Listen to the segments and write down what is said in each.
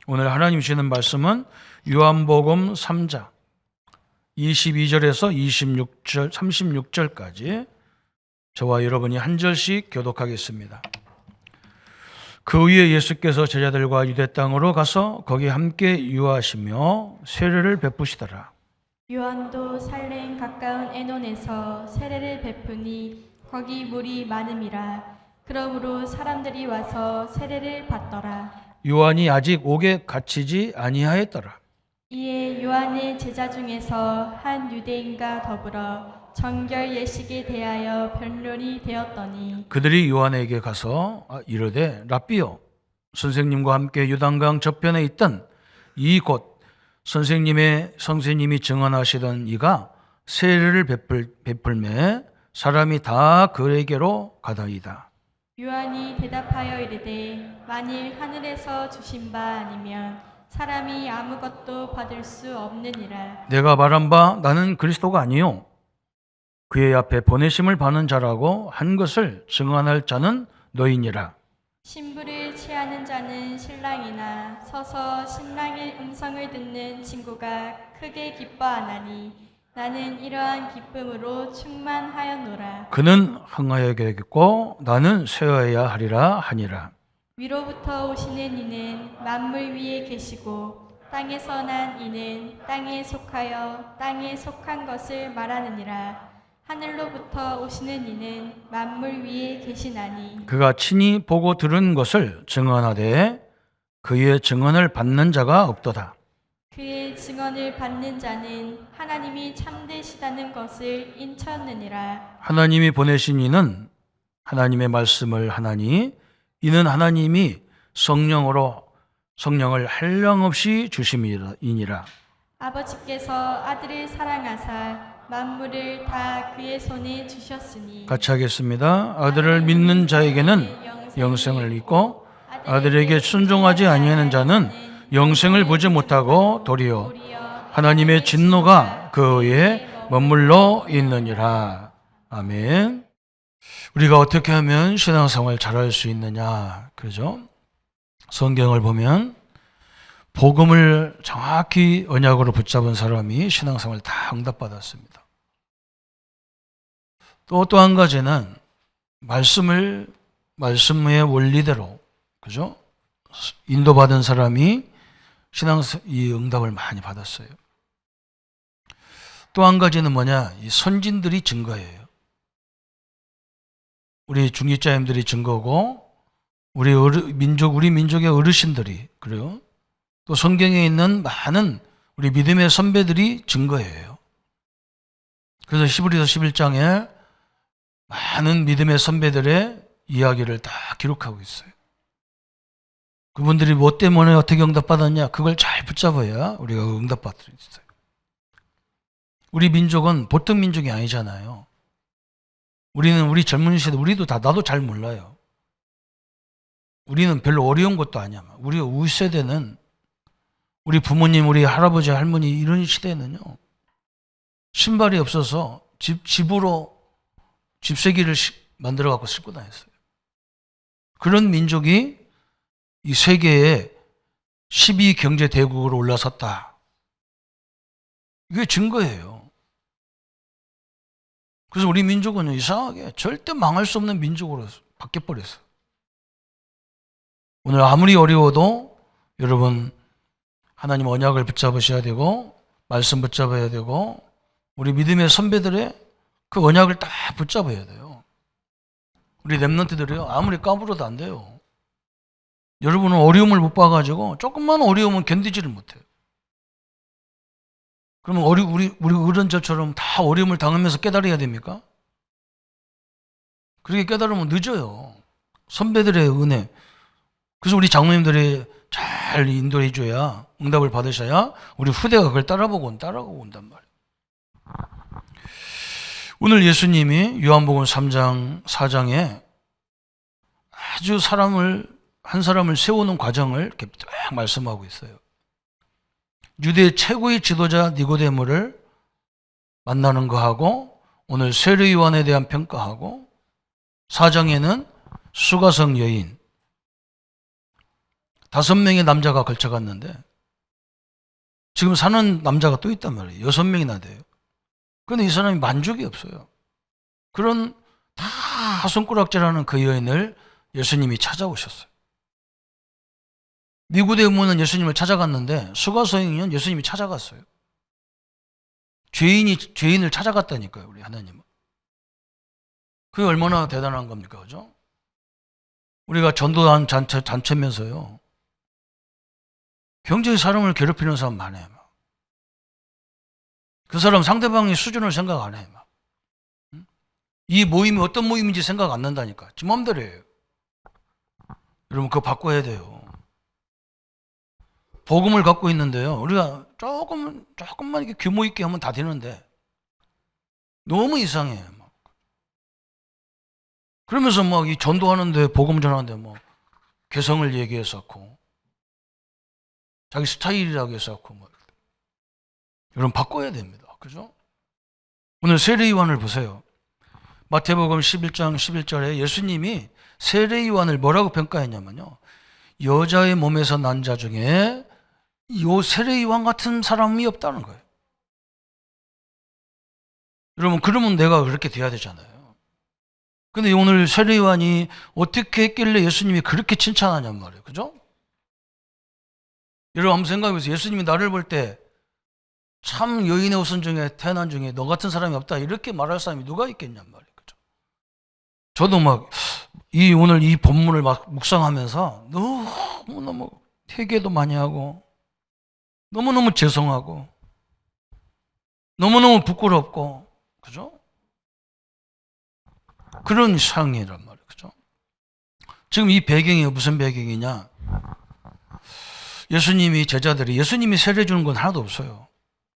오늘 하나님 주시는 말씀은 요한복음 3장 22절에서 26절, 36절까지 저와 여러분이 한 절씩 교독하겠습니다. 그 후에 예수께서 제자들과 유대 땅으로 가서 거기 함께 유하시며 세례를 베푸시더라. 요한도 살렘 가까운 에논에서 세례를 베푸니 거기 물이 많음이라. 그러므로 사람들이 와서 세례를 받더라. 요한이 아직 옥에 갇히지 아니하였더라. 이에 요한의 제자 중에서 한 유대인과 더불어 정결 예식에 대하여 변론이 되었더니 그들이 요한에게 가서 이르되 라삐여, 선생님과 함께 요단강 저편에 있던 이 곳 선생님이 증언하시던 이가 세례를 베풀매 사람이 다 그에게로 가다이다. 요한이 대답하여 이르되 만일 하늘에서 주신 바 아니면 사람이 아무것도 받을 수 없느니라. 내가 말한 바 나는 그리스도가 아니요 그의 앞에 보내심을 받는 자라고 한 것을 증언할 자는 너희니라. 신부를 취하는 자는 신랑이나 서서 신랑의 음성을 듣는 친구가 크게 기뻐하나니 나는 이러한 기쁨으로 충만하였노라. 그는 흥하여야겠고 나는 쇠하여야 하리라 하니라. 위로부터 오시는 이는 만물 위에 계시고 땅에서 난 이는 땅에 속하여 땅에 속한 것을 말하느니라. 하늘로부터 오시는 이는 만물 위에 계시나니 그가 친히 보고 들은 것을 증언하되 그의 증언을 받는 자가 없도다. 그의 증언을 받는 자는 하나님이 참되시다는 것을 인쳤느니라. 하나님이 보내신 이는 하나님의 말씀을 하나니 이는 하나님이 성령을 한량없이 주심이니라. 아버지께서 아들을 사랑하사 만물을 다 그의 손에 주셨으니 같이 하겠습니다. 아들을 믿는 자에게는 영생을 있고 아들에게 순종하지 아니하는 자는 영생을 보지 못하고 도리어 하나님의 진노가 그에 머물러 있느니라. 아멘. 우리가 어떻게 하면 신앙생활 잘할 수 있느냐, 그죠? 성경을 보면 복음을 정확히 언약으로 붙잡은 사람이 신앙생활 다 응답받았습니다. 또 한 가지는 말씀의 원리대로, 그죠? 인도받은 사람이 이 응답을 많이 받았어요. 또 한 가지는 뭐냐? 이 선진들이 증거예요. 우리 중직자님들이 증거고, 우리 민족의 어르신들이, 그래요. 또 성경에 있는 많은 우리 믿음의 선배들이 증거예요. 그래서 히브리서 11장에 많은 믿음의 선배들의 이야기를 다 기록하고 있어요. 그분들이 뭐 때문에 어떻게 응답받았냐, 그걸 잘 붙잡아야 우리가 응답받을 수 있어요. 우리 민족은 보통 민족이 아니잖아요. 우리 젊은 시대, 나도 잘 몰라요. 우리는 별로 어려운 것도 아니야. 우리 세대는 우리 부모님, 우리 할아버지, 할머니 이런 시대는요, 신발이 없어서 집으로 집세기를 만들어 갖고 싣고 다녔어요. 그런 민족이 이 세계의 12 경제 대국으로 올라섰다. 이게 증거예요. 그래서 우리 민족은 이상하게 절대 망할 수 없는 민족으로 바뀌어버렸어요. 오늘 아무리 어려워도 여러분 하나님 언약을 붙잡으셔야 되고 말씀 붙잡아야 되고 우리 믿음의 선배들의 그 언약을 다 붙잡아야 돼요. 우리 랩런트들이요, 아무리 까불어도 안 돼요. 여러분은 어려움을 못 봐가지고 조금만 어려우면 견디지를 못해요. 그러면 우리 어른들처럼 다 어려움을 당하면서 깨달아야 됩니까? 그렇게 깨달으면 늦어요. 선배들의 은혜. 그래서 우리 장로님들이 잘 인도해 줘야, 응답을 받으셔야 우리 후대가 그걸 따라가고 온단 말이에요. 오늘 예수님이 요한복음 3장 4장에 아주 한 사람을 세우는 과정을 이렇게 딱 말씀하고 있어요. 유대 최고의 지도자 니고데모를 만나는 거하고 오늘 세례 요한에 대한 평가하고 4장에는 수가성 여인, 5명의 남자가 걸쳐갔는데 지금 사는 남자가 또 있단 말이에요. 6명이나 돼요. 그런데 이 사람이 만족이 없어요. 그런 다 손가락질하는 그 여인을 예수님이 찾아오셨어요. 니고데모는 예수님을 찾아갔는데 수가성인은 예수님이 찾아갔어요. 죄인을 찾아갔다니까요, 우리 하나님은. 그게 얼마나 대단한 겁니까, 그죠? 우리가 전도한 잔치면서요, 굉장히 사람을 괴롭히는 사람 많아요. 그 사람 상대방의 수준을 생각 안 해요. 이 모임이 어떤 모임인지 생각 안 난다니까. 지 맘대로 해요. 여러분, 그거 바꿔야 돼요. 복음을 갖고 있는데요, 우리가 조금만 이렇게 규모 있게 하면 다 되는데 너무 이상해요. 그러면서 막 이 전도하는데, 복음 전하는데 뭐 개성을 얘기했었고 자기 스타일이라고 했었고 뭐. 여러분, 바꿔야 됩니다. 그죠? 오늘 세례요한을 보세요. 마태복음 11장 11절에 예수님이 세례요한을 뭐라고 평가했냐면요, 여자의 몸에서 난 자 중에 요 세례요한 같은 사람이 없다는 거예요. 여러분, 그러면 내가 그렇게 돼야 되잖아요. 근데 오늘 세례요한이 어떻게 했길래 예수님이 그렇게 칭찬하냔 말이에요. 그죠? 여러분, 한번 생각해보세요. 예수님이 나를 볼 때 참 여인의 후손 중에, 태어난 중에 너 같은 사람이 없다, 이렇게 말할 사람이 누가 있겠냔 말이에요. 그죠? 저도 막 오늘 이 본문을 막 묵상하면서 너무너무 회개도 많이 하고 너무너무 죄송하고 너무너무 부끄럽고, 그죠? 그런 상황이란 말이에요. 그죠? 지금 이 배경이 무슨 배경이냐? 예수님이 세례 주는 건 하나도 없어요.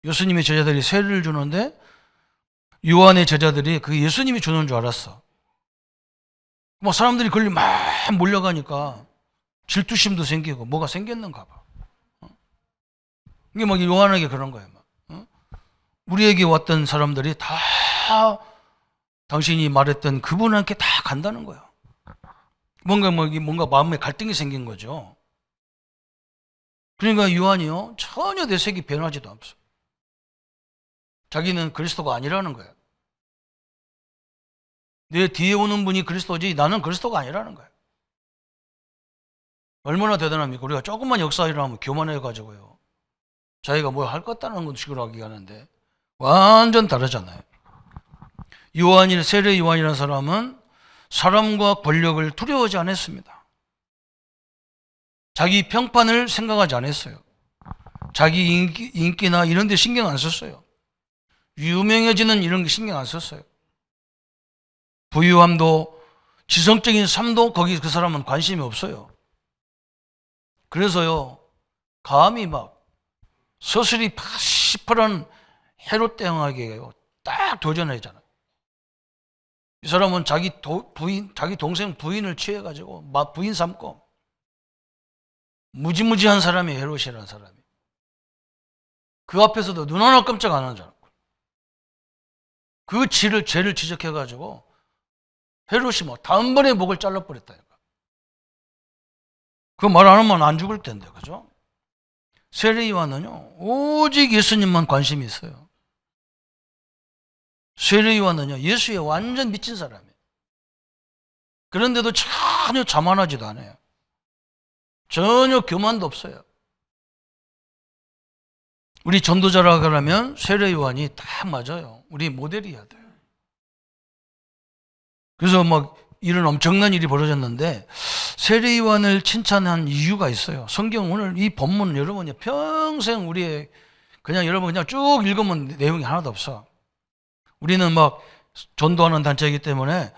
예수님의 제자들이 세례를 주는데 요한의 제자들이 그 예수님이 주는 줄 알았어. 막 사람들이 거기 막 몰려가니까 질투심도 생기고 뭐가 생겼는가 봐. 이게 막 요한에게 그런 거예요. 우리에게 왔던 사람들이 다 당신이 말했던 그분한테 다 간다는 거예요. 뭔가 마음에 갈등이 생긴 거죠. 그러니까 요한이요, 전혀 내색이 변하지도 않았어요. 자기는 그리스도가 아니라는 거예요. 내 뒤에 오는 분이 그리스도지 나는 그리스도가 아니라는 거예요. 얼마나 대단합니까? 우리가 조금만 역사 일어나면 교만해가지고요, 자기가 뭘 할 것 같다는 식으로 하기 하는데 완전 다르잖아요. 세례 요한이라는 사람은 사람과 권력을 두려워하지 않았습니다. 자기 평판을 생각하지 않았어요. 자기 인기나 이런 데 신경 안 썼어요. 유명해지는 이런 게 신경 안 썼어요. 부유함도 지성적인 삶도 거기 그 사람은 관심이 없어요. 그래서요, 감히 막 서슬이 시퍼런 헤롯 대왕에게 딱 도전하잖아요. 이 사람은 자기 동생 부인을 취해가지고 부인 삼고 무지무지한 사람이 헤롯이라는 사람이. 그 앞에서도 눈 하나 깜짝 안 하는 줄 알고 그 죄를 지적해가지고 헤롯이 뭐 단번에 목을 잘라버렸다니까. 그 말 안 하면 안 죽을 텐데, 그죠? 세례 요한은요, 오직 예수님만 관심이 있어요. 세례 요한은요, 예수에 완전 미친 사람이에요. 그런데도 전혀 자만하지도 않아요. 전혀 교만도 없어요. 우리 전도자라 그러면 세례 요한이 딱 맞아요. 우리 모델이어야 돼요. 그래서 막 이런 엄청난 일이 벌어졌는데 세례 요한을 칭찬한 이유가 있어요. 성경 오늘 이 본문은 여러분이 평생 그냥 여러분 그냥 쭉 읽으면 내용이 하나도 없어. 우리는 막 전도하는 단체이기 때문에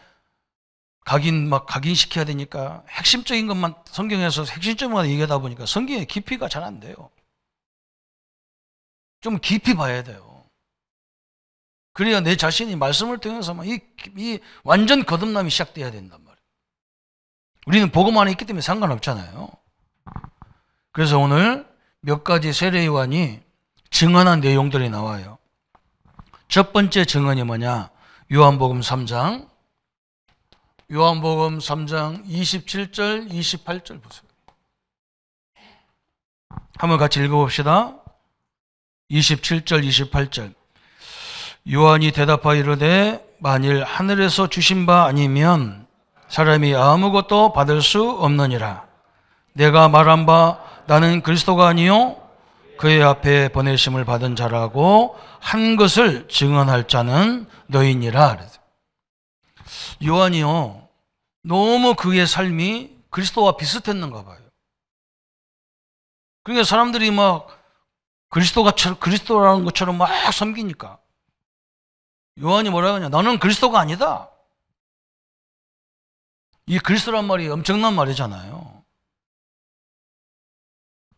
각인시켜야 되니까 핵심적인 것만 성경에서 핵심적인 얘기하다 보니까 성경의 깊이가 잘 안 돼요. 좀 깊이 봐야 돼요. 그래야 내 자신이 말씀을 통해서만 이 완전 거듭남이 시작돼야 된단 말이에요. 우리는 복음 안에 있기 때문에 상관없잖아요. 그래서 오늘 몇 가지 세례 요한이 증언한 내용들이 나와요. 첫 번째 증언이 뭐냐? 요한복음 3장 27절 28절 보세요. 한번 같이 읽어봅시다. 27절, 28절. 요한이 대답하여 이르되 만일 하늘에서 주신 바 아니면 사람이 아무것도 받을 수 없느니라. 내가 말한 바 나는 그리스도가 아니요 그의 앞에 보내심을 받은 자라고 한 것을 증언할 자는 너희니라. 요한이요, 너무 그의 삶이 그리스도와 비슷했는가 봐요. 그러니까 사람들이 막 그리스도라는 것처럼 막 섬기니까 요한이 뭐라고 하냐, 나는 그리스도가 아니다. 이 그리스도란 말이 엄청난 말이잖아요.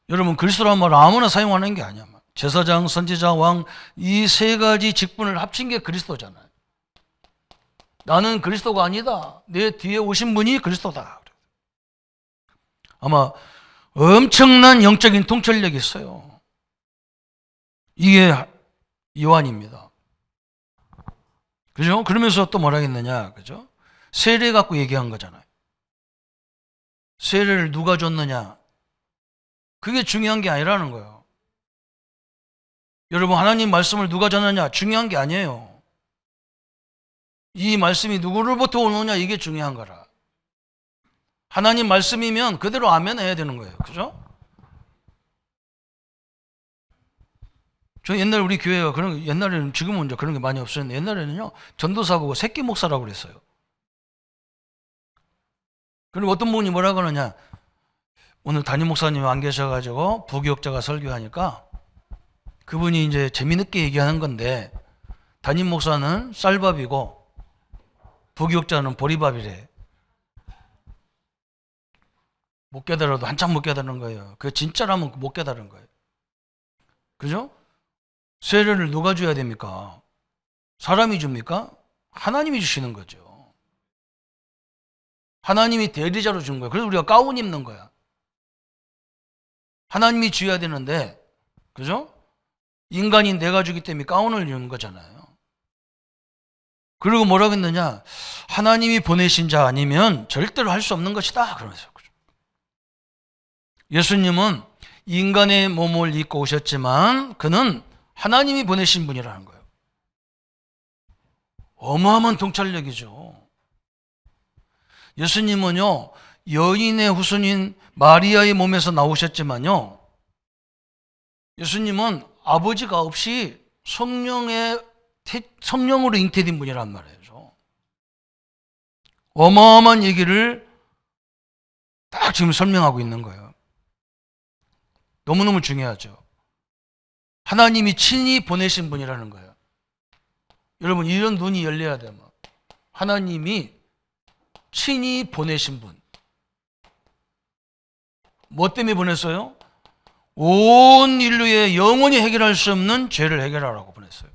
여러분, 그리스도란 말을 아무나 사용하는 게 아니야. 제사장, 선지자, 왕, 이 세 가지 직분을 합친 게 그리스도잖아요. 나는 그리스도가 아니다. 내 뒤에 오신 분이 그리스도다. 아마 엄청난 영적인 통찰력이 있어요. 이게 요한입니다. 그죠? 그러면서 또 뭐라 했느냐, 그죠? 세례 갖고 얘기한 거잖아요. 세례를 누가 줬느냐? 그게 중요한 게 아니라는 거예요. 여러분, 하나님 말씀을 누가 줬느냐? 중요한 게 아니에요. 이 말씀이 누구로부터 오느냐? 이게 중요한 거라. 하나님 말씀이면 그대로 아멘 해야 되는 거예요. 그죠? 저 옛날 우리 교회가 옛날에는, 지금은 이제 그런 게 많이 없었는데, 옛날에는요, 전도사 보고 새끼 목사라고 그랬어요. 그리고 어떤 분이 뭐라고 하느냐, 오늘 담임 목사님 안 계셔가지고 부교육자가 설교하니까 그분이 이제 재미있게 얘기하는 건데, 담임 목사는 쌀밥이고 부교육자는 보리밥이래. 못 깨달아도 한참 못 깨달은 거예요. 그게 진짜라면 못 깨달은 거예요. 그죠? 세례를 누가 줘야 됩니까? 사람이 줍니까? 하나님이 주시는 거죠. 하나님이 대리자로 준 거예요. 그래서 우리가 가운 입는 거야. 하나님이 줘야 되는데, 그죠? 인간인 내가 주기 때문에 가운을 입는 거잖아요. 그리고 뭐라고 했느냐? 하나님이 보내신 자 아니면 절대로 할 수 없는 것이다. 그러면서. 예수님은 인간의 몸을 입고 오셨지만 그는 하나님이 보내신 분이라는 거예요. 어마어마한 통찰력이죠. 예수님은요, 여인의 후손인 마리아의 몸에서 나오셨지만요, 예수님은 아버지가 없이 성령으로 잉태된 분이란 말이에요. 어마어마한 얘기를 딱 지금 설명하고 있는 거예요. 너무너무 중요하죠. 하나님이 친히 보내신 분이라는 거예요. 여러분, 이런 눈이 열려야 돼요. 하나님이 친히 보내신 분. 뭐 때문에 보냈어요? 온 인류의 영원히 해결할 수 없는 죄를 해결하라고 보냈어요.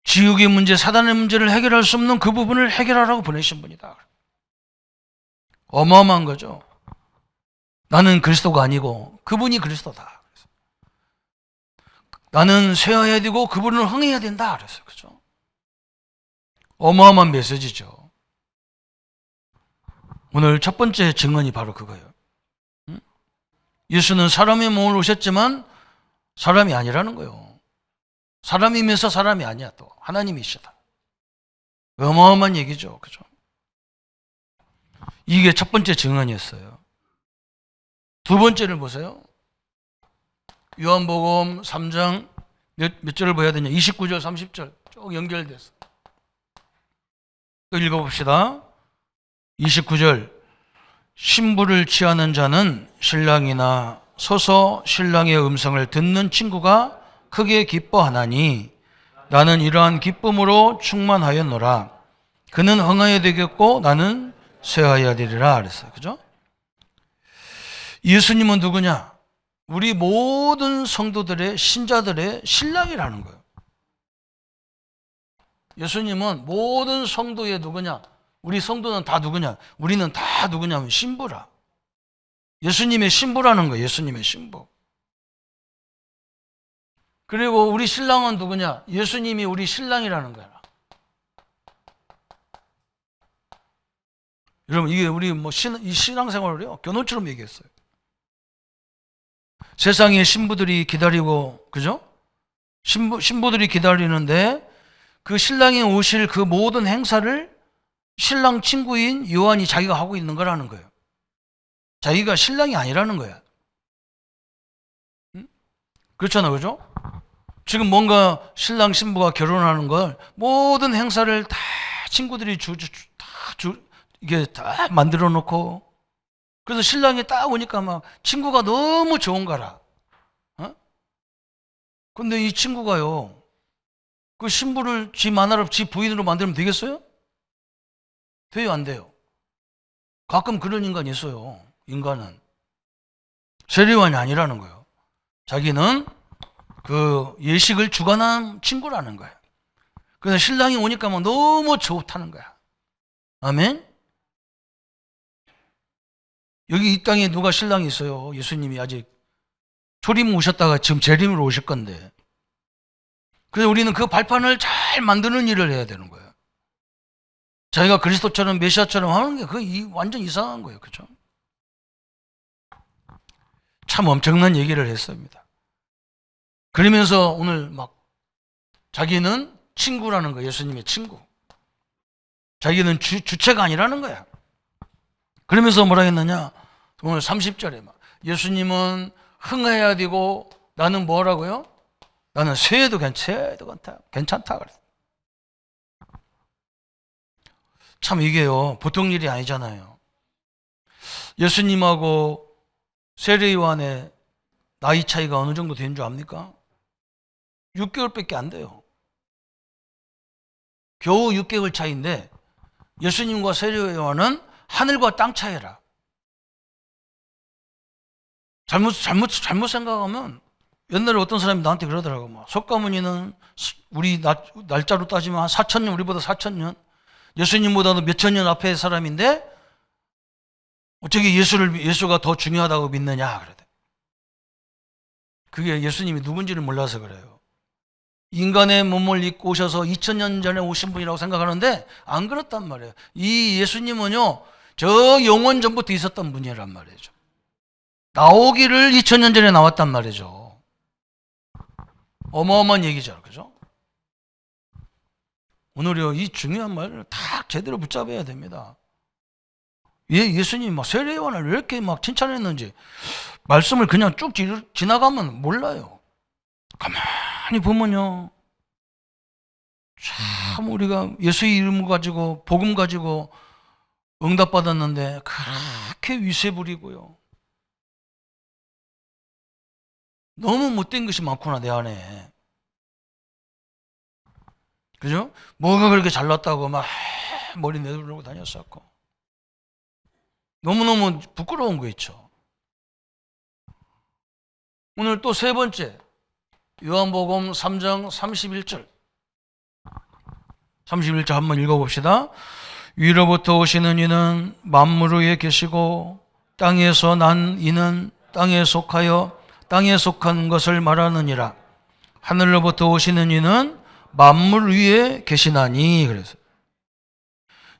지옥의 문제, 사단의 문제를 해결할 수 없는 그 부분을 해결하라고 보내신 분이다. 어마어마한 거죠. 나는 그리스도가 아니고 그분이 그리스도다. 나는 쇠해야 되고 그분은 흥해야 된다. 그랬어요. 그죠? 어마어마한 메시지죠. 오늘 첫 번째 증언이 바로 그거예요. 예수는 사람의 몸을 오셨지만 사람이 아니라는 거예요. 사람이면서 사람이 아니야. 또 하나님이시다. 어마어마한 얘기죠. 그죠? 이게 첫 번째 증언이었어요. 두 번째를 보세요. 요한복음 3장 몇 절을 봐야 되냐? 29절, 30절 쭉 연결돼서 또 읽어봅시다. 29절. 신부를 취하는 자는 신랑이나 서서 신랑의 음성을 듣는 친구가 크게 기뻐하나니 나는 이러한 기쁨으로 충만하였노라. 그는 흥하여 되겠고 나는 쇠하여야 되리라. 그랬어요. 그죠? 예수님은 누구냐? 우리 모든 성도들의, 신자들의 신랑이라는 거예요. 예수님은 모든 성도의 누구냐? 우리 성도는 다 누구냐? 우리는 다 누구냐면 신부라. 예수님의 신부라는 거예요. 예수님의 신부. 그리고 우리 신랑은 누구냐? 예수님이 우리 신랑이라는 거야. 여러분, 이게 우리 이 신앙생활을요, 교훈처럼 얘기했어요. 세상에 신부들이 기다리고, 그죠? 신부들이 기다리는데 그 신랑이 오실 그 모든 행사를 신랑 친구인 요한이 자기가 하고 있는 거라는 거예요. 자기가 신랑이 아니라는 거야. 응? 그렇잖아, 그죠? 지금 뭔가 신랑 신부가 결혼하는 걸 모든 행사를 다 친구들이 이게 다 만들어 놓고, 그래서 신랑이 딱 오니까 막 친구가 너무 좋은 거라. 어? 근데 이 친구가요, 그 신부를 지 마나로 지 부인으로 만들면 되겠어요? 돼요, 안 돼요? 가끔 그런 인간이 있어요. 인간은 세례요한이 아니라는 거예요. 자기는 그 예식을 주관한 친구라는 거예요. 그래서 신랑이 오니까 막 너무 좋다는 거야. 아멘? 여기 이 땅에 누가 신랑이 있어요? 예수님이 아직 초림 오셨다가 지금 재림으로 오실 건데. 그래서 우리는 그 발판을 잘 만드는 일을 해야 되는 거예요. 자기가 그리스도처럼 메시아처럼 하는 게 그게 완전 이상한 거예요. 그죠? 참 엄청난 얘기를 했습니다. 그러면서 오늘 막 자기는 친구라는 거예요. 예수님의 친구. 자기는 주체가 아니라는 거야. 그러면서 뭐라 했느냐? 오늘 30절에 막 예수님은 흥해야 되고 나는 뭐라고요? 나는 쇠해도 괜찮다 그랬어. 참 이게요, 보통 일이 아니잖아요. 예수님하고 세례요한의 나이 차이가 어느 정도 된 줄 압니까? 6개월밖에 안 돼요. 겨우 6개월 차이인데 예수님과 세례요한은 하늘과 땅 차이라. 잘못 생각하면 옛날에 어떤 사람이 나한테 그러더라고. 막 석가모니는 우리 날짜로 따지면 한 4,000년, 우리보다 4,000년, 예수님보다도 몇천 년 앞에 사람인데 어떻게 예수가 더 중요하다고 믿느냐 그러대. 그게 예수님이 누군지를 몰라서 그래요. 인간의 몸을 입고 오셔서 2000년 전에 오신 분이라고 생각하는데 안 그렇단 말이에요. 이 예수님은요, 저 영원 전부터 있었던 분이란 말이죠. 나오기를 2000년 전에 나왔단 말이죠. 어마어마한 얘기죠. 그죠? 오늘요, 이 중요한 말을 다 제대로 붙잡아야 됩니다. 예수님이 막 세례요한을 왜 이렇게 막 칭찬했는지 말씀을 그냥 쭉 지나가면 몰라요. 가만히 보면요, 참 우리가 예수의 이름 가지고 복음 가지고 응답받았는데 그렇게 위세 부리고요, 너무 못된 것이 많구나 내 안에. 그죠? 뭐가 그렇게 잘났다고 막 머리 내두르고 다녔었고 너무너무 부끄러운 거 있죠. 오늘 또 세 번째, 요한복음 3장 31절. 31절 한번 읽어봅시다. 위로부터 오시는 이는 만물 위에 계시고 땅에서 난 이는 땅에 속하여 땅에 속한 것을 말하느니라. 하늘로부터 오시는 이는 만물 위에 계시나니. 그래서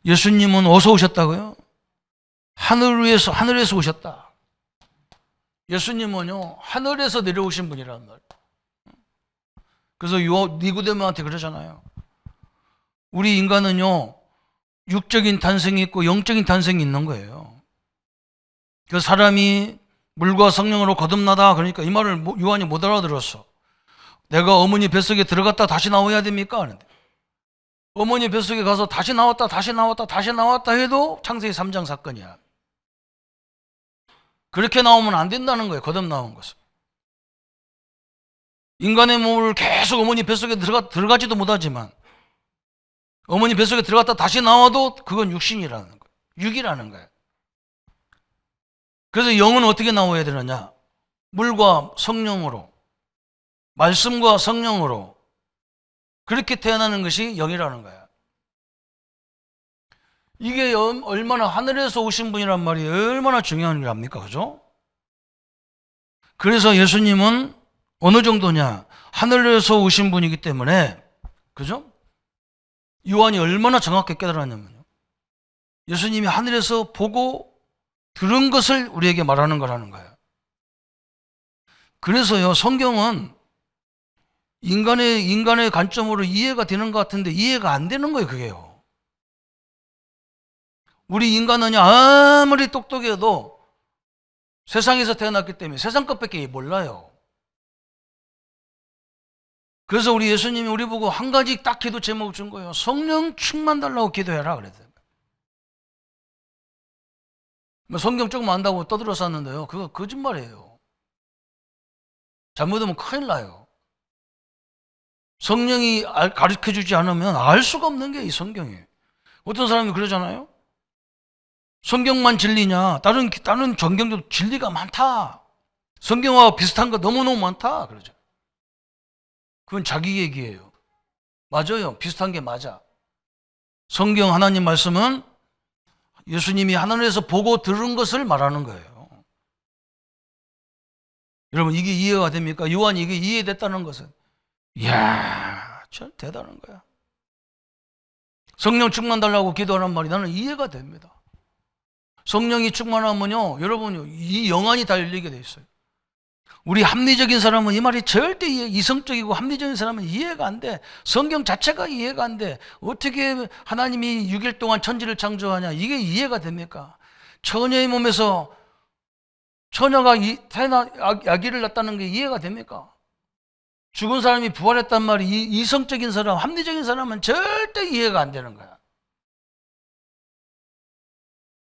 예수님은 어디서 오셨다고요? 하늘에서 오셨다. 예수님은요, 하늘에서 내려오신 분이란 말이에요. 그래서 니고데모한테 그러잖아요. 우리 인간은요, 육적인 탄생이 있고 영적인 탄생이 있는 거예요. 그 사람이 물과 성령으로 거듭나다, 그러니까 이 말을 요한이 못 알아들었어. 내가 어머니 뱃속에 들어갔다 다시 나와야 됩니까? 하는데 어머니 뱃속에 가서 다시 나왔다 해도 창세기 3장 사건이야. 그렇게 나오면 안 된다는 거예요. 거듭 나온 것은. 인간의 몸을 계속 어머니 뱃속에 들어가지도 못하지만 어머니 뱃속에 들어갔다 다시 나와도 그건 육신이라는 거예요. 육이라는 거예요. 그래서 영은 어떻게 나와야 되느냐? 물과 성령으로, 말씀과 성령으로, 그렇게 태어나는 것이 영이라는 거야. 이게 얼마나 하늘에서 오신 분이란 말이 얼마나 중요한 일 압니까? 그죠? 그래서 예수님은 어느 정도냐? 하늘에서 오신 분이기 때문에, 그죠? 요한이 얼마나 정확히 깨달았냐면요, 예수님이 하늘에서 보고 들은 것을 우리에게 말하는 거라는 거예요. 그래서요, 성경은 인간의 관점으로 이해가 되는 것 같은데 이해가 안 되는 거예요, 그게요. 우리 인간은 아무리 똑똑해도 세상에서 태어났기 때문에 세상 것밖에 몰라요. 그래서 우리 예수님이 우리 보고 한 가지 딱 기도 제목을 준 거예요. 성령 충만 달라고 기도해라 그랬어요. 성경 조금 안다고 떠들어 쌌는데요, 그거 거짓말이에요. 잘못하면 큰일 나요. 성령이 가르쳐주지 않으면 알 수가 없는 게 이 성경이. 어떤 사람이 그러잖아요. 성경만 진리냐? 다른 전경도 진리가 많다. 성경과 비슷한 거 너무너무 많다. 그러죠. 그건 자기 얘기예요. 맞아요. 비슷한 게 맞아. 성경 하나님 말씀은 예수님이 하늘에서 보고 들은 것을 말하는 거예요. 여러분, 이게 이해가 됩니까? 요한이 이게 이해됐다는 것은, 이야, 참 대단한 거야. 성령 충만 달라고 기도하는 말이 나는 이해가 됩니다. 성령이 충만하면요, 여러분, 이 영안이 다 열리게 돼 있어요. 우리 합리적인 사람은 이 말이 절대 이성적이고 합리적인 사람은 이해가 안 돼. 성경 자체가 이해가 안 돼. 어떻게 하나님이 6일 동안 천지를 창조하냐, 이게 이해가 됩니까? 처녀의 몸에서 처녀가 아기를 낳았다는 게 이해가 됩니까? 죽은 사람이 부활했단 말이 이성적인 사람, 합리적인 사람은 절대 이해가 안 되는 거야.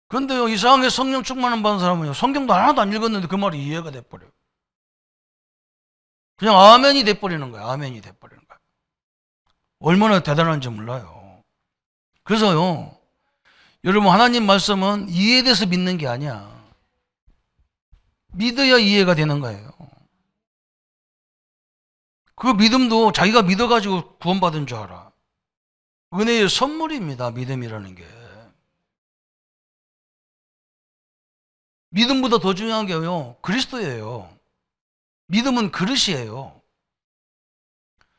그런데요, 이상하게 성령 충만을 받은 사람은요, 성경도 하나도 안 읽었는데 그 말이 이해가 돼버려요. 그냥 아멘이 돼버리는 거야. 아멘이 돼버리는 거야. 얼마나 대단한지 몰라요. 그래서요, 여러분, 하나님 말씀은 이해돼서 믿는 게 아니야. 믿어야 이해가 되는 거예요. 그 믿음도 자기가 믿어가지고 구원받은 줄 알아. 은혜의 선물입니다. 믿음이라는 게. 믿음보다 더 중요한 게요, 그리스도예요. 믿음은 그릇이에요.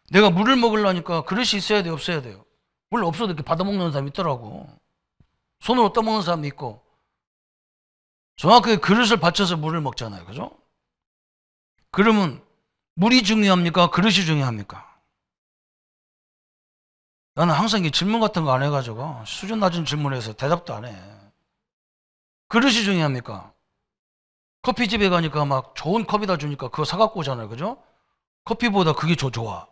내가 물을 먹으려니까 그릇이 있어야 돼요, 없어야 돼요? 물 없어도 이렇게 받아먹는 사람 있더라고. 손으로 떠먹는 사람도 있고. 정확하게 그릇을 받쳐서 물을 먹잖아요. 그죠? 그러면 물이 중요합니까? 그릇이 중요합니까? 나는 항상 이 질문 같은 거 안 해가지고 수준 낮은 질문에서 대답도 안 해. 그릇이 중요합니까? 커피집에 가니까 막 좋은 컵에다 주니까 그거 사갖고 오잖아요. 그죠? 커피보다 그게 좋아.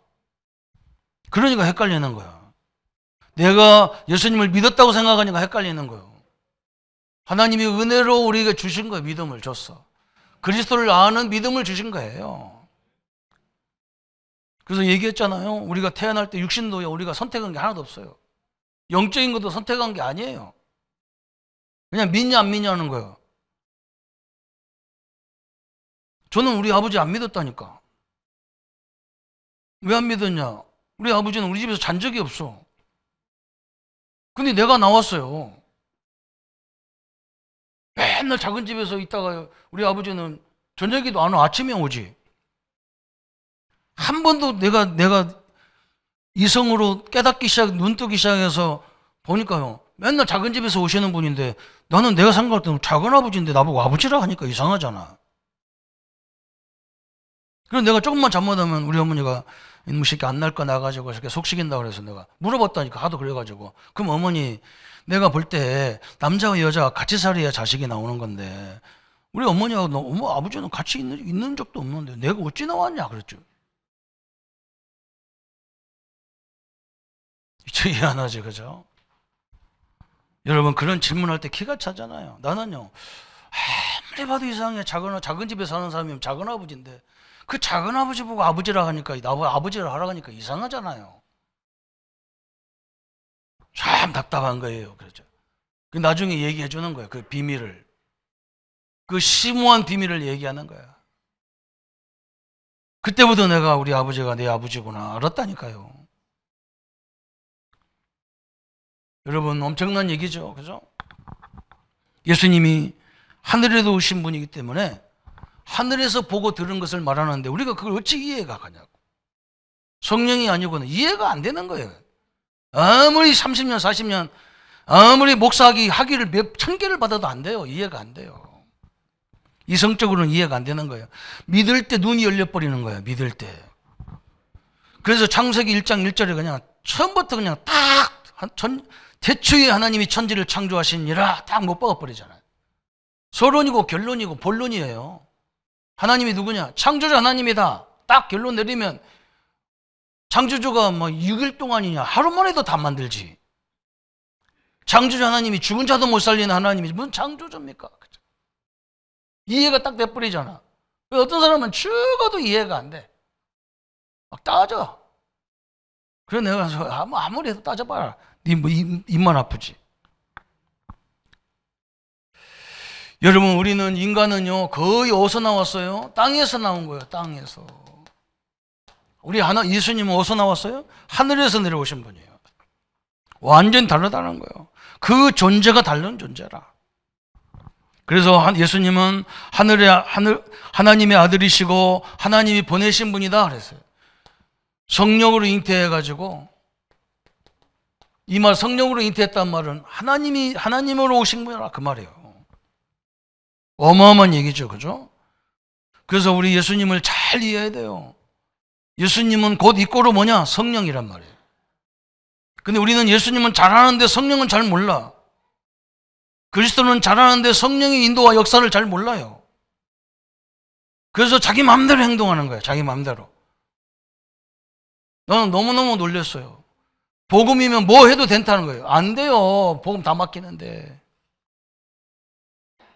그러니까 헷갈리는 거야. 내가 예수님을 믿었다고 생각하니까 헷갈리는 거예요. 하나님이 은혜로 우리에게 주신 거예요. 믿음을 줬어. 그리스도를 아는 믿음을 주신 거예요. 그래서 얘기했잖아요. 우리가 태어날 때 육신도요, 우리가 선택한 게 하나도 없어요. 영적인 것도 선택한 게 아니에요. 그냥 믿냐 안 믿냐는 거예요. 저는 우리 아버지 안 믿었다니까. 왜 안 믿었냐? 우리 아버지는 우리 집에서 잔 적이 없어. 근데 내가 나왔어요. 맨날 작은 집에서 있다가 우리 아버지는 저녁에도 안 와. 아침에 오지. 한 번도 내가 이성으로 깨닫기 눈 뜨기 시작해서 보니까요, 맨날 작은 집에서 오시는 분인데 나는 내가 생각할 때는 작은 아버지인데 나보고 아버지라 하니까 이상하잖아. 그래서 내가 조금만 잘못하면 우리 어머니가 이놈 새끼 안 날 거 나가지고 이렇게 속식인다 그래서 내가 물어봤다니까, 하도 그래가지고. 그럼 어머니, 내가 볼 때 남자와 여자가 같이 살아야 자식이 나오는 건데 우리 어머니하고 아버지는 같이 있는 적도 없는데 내가 어찌 나왔냐 그랬죠. 이해 안 하지, 그죠? 여러분, 그런 질문할 때 기가 차잖아요. 나는요, 아무리 봐도 이상해. 작은 집에 사는 사람이면 작은 아버지인데 그 작은 아버지 보고 아버지라 하니까, 나보고 아버지라 하라 하니까 이상하잖아요. 참 답답한 거예요. 그렇죠. 나중에 얘기해 주는 거예요. 그 비밀을. 그 심오한 비밀을 얘기하는 거야. 그때부터 내가 우리 아버지가 내 아버지구나 알았다니까요. 여러분, 엄청난 얘기죠. 그죠? 예수님이 하늘에도 오신 분이기 때문에 하늘에서 보고 들은 것을 말하는데 우리가 그걸 어찌 이해가 가냐고. 성령이 아니고는 이해가 안 되는 거예요. 아무리 30년, 40년 아무리 목사학위 학위를 몇 천 개를 받아도 안 돼요. 이해가 안 돼요. 이성적으로는 이해가 안 되는 거예요. 믿을 때 눈이 열려버리는 거예요. 믿을 때. 그래서 창세기 1장 1절에 그냥 처음부터 그냥 딱 대초에 하나님이 천지를 창조하시니라 딱 못 박아버리잖아요. 서론이고 결론이고 본론이에요. 하나님이 누구냐? 창조주 하나님이다. 딱 결론 내리면 창조주가 뭐 6일 동안이냐? 하루만 해도 다 만들지. 창조주 하나님이 죽은 자도 못 살리는 하나님이 무슨 창조주입니까? 이해가 딱 돼버리잖아. 어떤 사람은 죽어도 이해가 안 돼. 막 따져. 그래 내가 아무리 해도 따져봐라. 네 뭐 입만 아프지. 여러분 우리는 인간은요 거의 어디서 나왔어요? 땅에서 나온 거예요. 땅에서. 우리 예수님은 어디서 나왔어요? 하늘에서 내려오신 분이에요. 완전 다르다는 거예요. 그 존재가 다른 존재라. 그래서 예수님은 하나님의 아들이시고 하나님이 보내신 분이다 그랬어요. 성령으로 잉태해가지고 이 말 성령으로 잉태했단 말은 하나님으로 오신 분이라 그 말이에요. 어마어마한 얘기죠. 그죠? 그래서 우리 예수님을 잘 이해해야 돼요. 예수님은 곧 이꼬로 뭐냐? 성령이란 말이에요. 근데 우리는 예수님은 잘하는데 성령은 잘 몰라. 그리스도는 잘하는데 성령의 인도와 역사를 잘 몰라요. 그래서 자기 마음대로 행동하는 거예요. 자기 마음대로. 나는 너무너무 놀랐어요. 복음이면 뭐 해도 된다는 거예요. 안 돼요. 복음 다 맡기는데.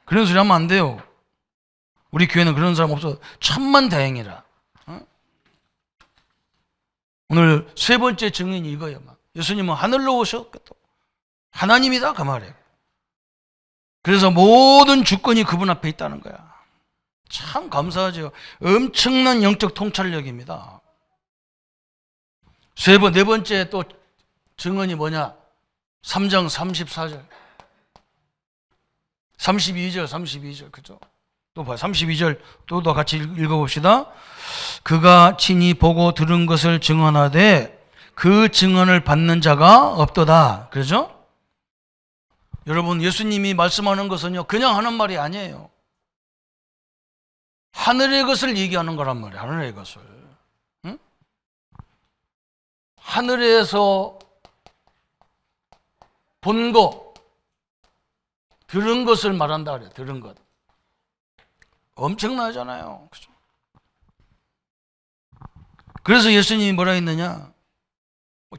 그런 소리 하면 안 돼요. 우리 교회는 그런 사람 없어. 천만 다행이라. 오늘 세 번째 증인이 이거예요. 예수님은 하늘로 오셨고 하나님이다 그 말이에요. 그래서 모든 주권이 그분 앞에 있다는 거야. 참 감사하죠. 엄청난 영적 통찰력입니다. 네 번째 또 증언이 뭐냐? 3장 34절. 32절, 그죠? 또 봐, 32절 또 같이 읽어봅시다. 그가 친히 보고 들은 것을 증언하되 그 증언을 받는 자가 없도다. 그러죠? 여러분, 예수님이 말씀하는 것은요, 그냥 하는 말이 아니에요. 하늘의 것을 얘기하는 거란 말이에요. 하늘의 것을. 응? 하늘에서 본 거, 들은 것을 말한다 그래요. 들은 것. 엄청나잖아요. 그죠? 그래서 예수님이 뭐라 했느냐?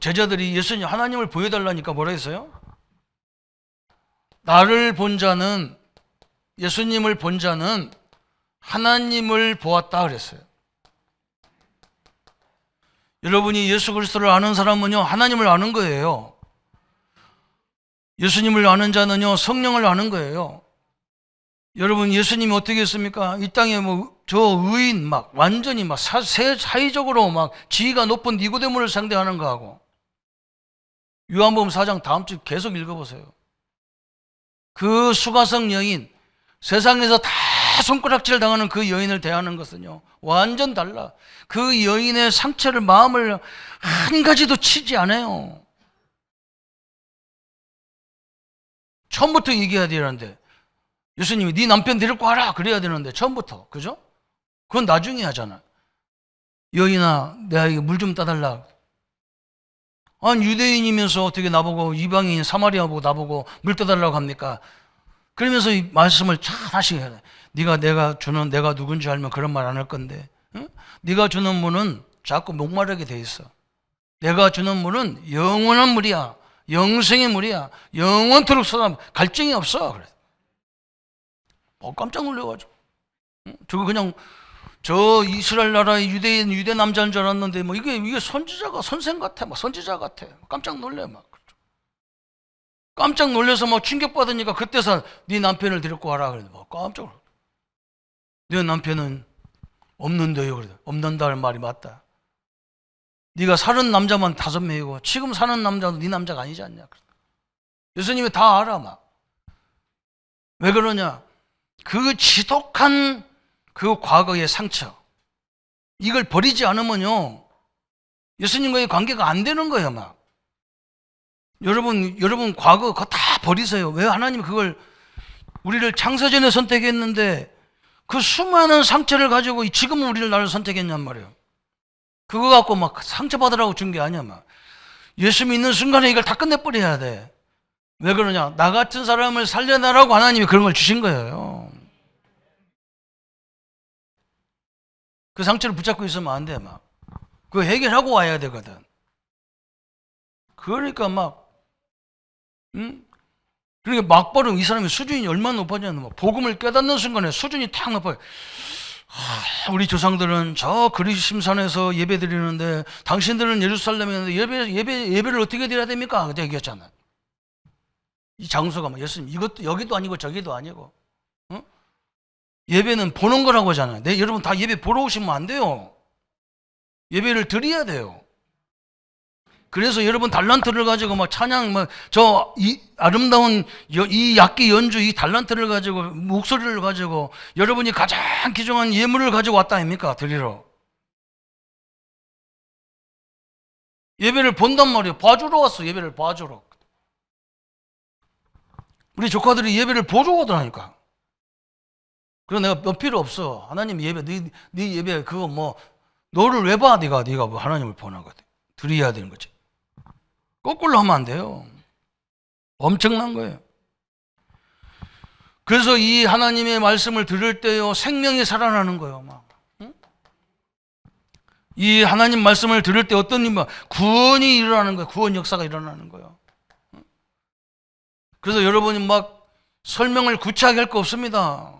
제자들이 예수님 하나님을 보여달라니까 뭐라 했어요? 나를 본 자는, 예수님을 본 자는 하나님을 보았다 그랬어요. 여러분이 예수 그리스도를 아는 사람은요, 하나님을 아는 거예요. 예수님을 아는 자는요, 성령을 아는 거예요. 여러분, 예수님이 어떻게 했습니까? 이 땅에 저 의인 완전히 사회적으로 지위가 높은 니고데모를 상대하는 거하고, 요한복음 4장 다음 주 계속 읽어보세요. 그 수가성 여인, 세상에서 다 손가락질 당하는 그 여인을 대하는 것은요, 완전 달라. 그 여인의 상처를, 마음을 한 가지도 치지 않아요. 처음부터 얘기해야 되는데, 예수님이 네 남편 데리고 와라 그래야 되는데, 처음부터. 그죠? 그건 나중에 하잖아. 여인아, 내가 물 좀 따달라. 아니, 유대인이면서 어떻게 나보고, 이방인 사마리아 보고 나보고 물 떠달라고 합니까? 그러면서 이 말씀을 잘 하시게 돼. 내가 주는, 내가 누군지 알면 그런 말 안 할 건데, 응? 네가 주는 물은 자꾸 목마르게 돼 있어. 내가 주는 물은 영원한 물이야. 영생의 물이야. 영원토록 쏟아, 갈증이 없어. 그래. 깜짝 놀래가지고. 응? 저거 그냥 저 이스라엘 나라의 유대 남자인 줄 알았는데, 이게 선생 같아. 선지자 같아. 깜짝 놀래. 깜짝 놀라서 충격받으니까 그때서 네 남편을 데리고 와라. 그래. 깜짝 놀래. 네 남편은 없는데요. 그래. 없는다는 말이 맞다. 네가 사는 남자만 5명이고 지금 사는 남자도 네 남자가 아니지 않냐. 예수님이 다 알아. 왜 그러냐? 그 지독한 그 과거의 상처, 이걸 버리지 않으면요, 예수님과의 관계가 안 되는 거예요. 여러분 과거 그거 다 버리세요. 왜 하나님이 그걸 우리를 창세전에 선택했는데 그 수많은 상처를 가지고 지금은 우리를 나를 선택했냔 말이에요. 그거 갖고 막 상처받으라고 준 게 아니야. 막 예수 믿는 순간에 이걸 다 끝내버려야 돼. 왜 그러냐? 나 같은 사람을 살려내라고 하나님이 그런 걸 주신 거예요. 그 상처를 붙잡고 있으면 안 돼. 막 그거 해결하고 와야 되거든. 그러니까 막 그러니까 막바로 이 사람의 수준이 얼마나 높아졌냐면 복음을 깨닫는 순간에 수준이 탁 높아요. 우리 조상들은 저 그리심산에서 예배 드리는데 당신들은 예루살렘에 있는데 예배를 어떻게 드려야 됩니까? 그때 얘기했잖아요. 이 장소가 막 예수님 이것도 여기도 아니고 저기도 아니고 예배는 보는 거라고 하잖아요. 여러분 다 예배 보러 오시면 안 돼요. 예배를 드려야 돼요. 그래서 여러분 달란트를 가지고 막 찬양 이 아름다운 이 악기 연주 이 달란트를 가지고 목소리를 가지고 여러분이 가장 귀중한 예물을 가지고 왔다 아닙니까? 드리러. 예배를 본단 말이에요. 봐주러 왔어. 예배를 봐주러. 우리 조카들이 예배를 보러 오더라니까. 그래서 내가 몇 필요 없어. 하나님 예배 네 예배 그거 뭐 너를 왜 봐? 네가 뭐 하나님을 보는 거지. 드려야 되는 거지. 거꾸로 하면 안 돼요. 엄청난 거예요. 그래서 이 하나님의 말씀을 들을 때요 생명이 살아나는 거예요. 막. 이 하나님 말씀을 들을 때 어떤 일, 구원이 일어나는 거예요. 구원 역사가 일어나는 거예요. 그래서 여러분이 막 설명을 구체하게 할 거 없습니다.